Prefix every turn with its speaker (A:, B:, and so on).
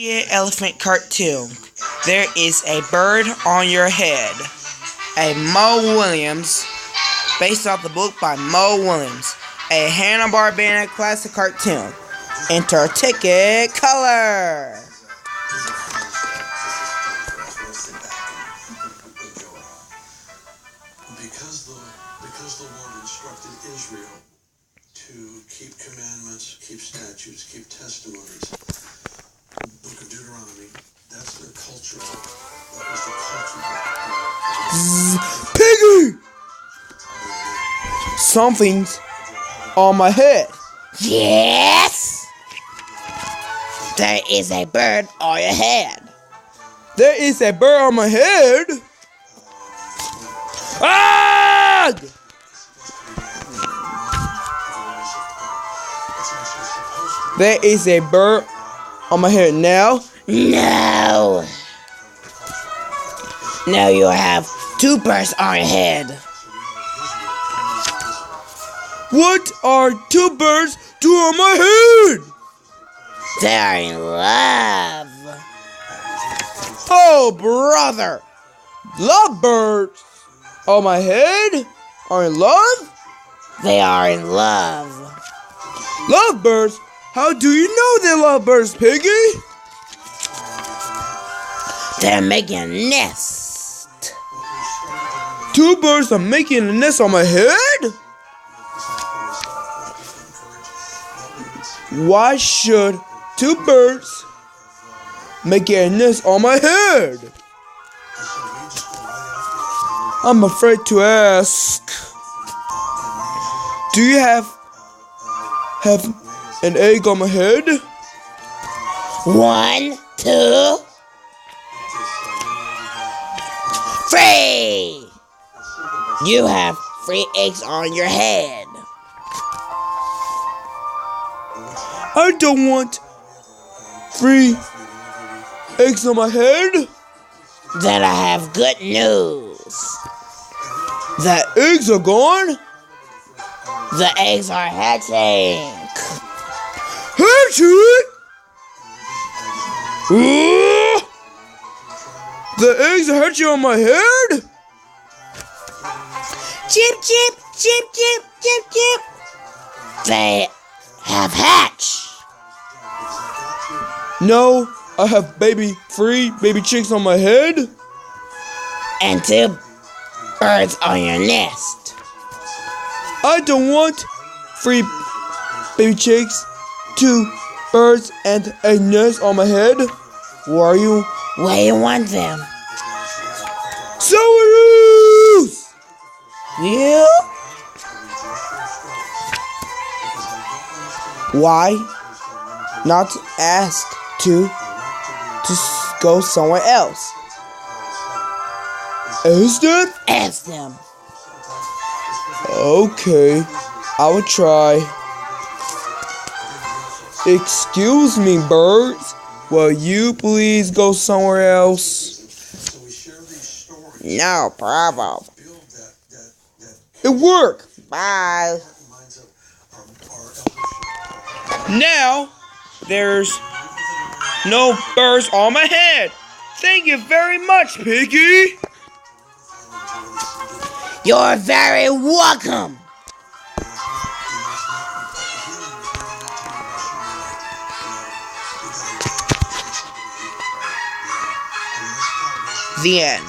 A: Elephant cartoon. There is a bird on your head. A Mo Williams, based off the book by Mo Williams. A Hanna-Barbera classic cartoon. Enter ticket color.
B: Because the Lord instructed Israel to keep commandments, keep statutes, keep testimonies. Book of Deuteronomy, that's their culture. That was the culture.
A: Piggie! Something's on my head.
C: Yes! There is a bird on your head.
A: There is a bird on my head? Ah! There is a bird on my head now?
C: No! Now you have two birds on your head.
A: What are two birds doing on my head?
C: They are in love.
A: Oh, brother! Lovebirds on my head are in love?
C: They are in love.
A: Lovebirds? How do you know they're lovebirds, Piggy?
C: They're making a nest.
A: Two birds are making a nest on my head? Why should two birds make a nest on my head? I'm afraid to ask. Do you have an egg on my head?
C: 1, 2, 3. You have 3 eggs on your head.
A: I don't want 3 eggs on my head.
C: Then I have good news.
A: The eggs are gone?
C: The eggs are hatching.
A: Hatching? The eggs are hatching on my head?
C: Chip, chip, chip, chip, chip, chip. They have hatched.
A: No, I have 3 baby chicks on my head.
C: And 2 birds on your nest.
A: I don't want 3 baby chicks, 2 birds, and a nest on my head. Where you
C: want them?
A: Sourdough!
C: You?
A: Why not ask to go somewhere else? Ask them?
C: Ask them.
A: Okay, I will try. Excuse me, birds. Will you please go somewhere else?
C: No problem.
A: It worked.
C: Bye.
A: Now, there's no birds on my head. Thank you very much, Piggy.
C: You're very welcome.
A: The end.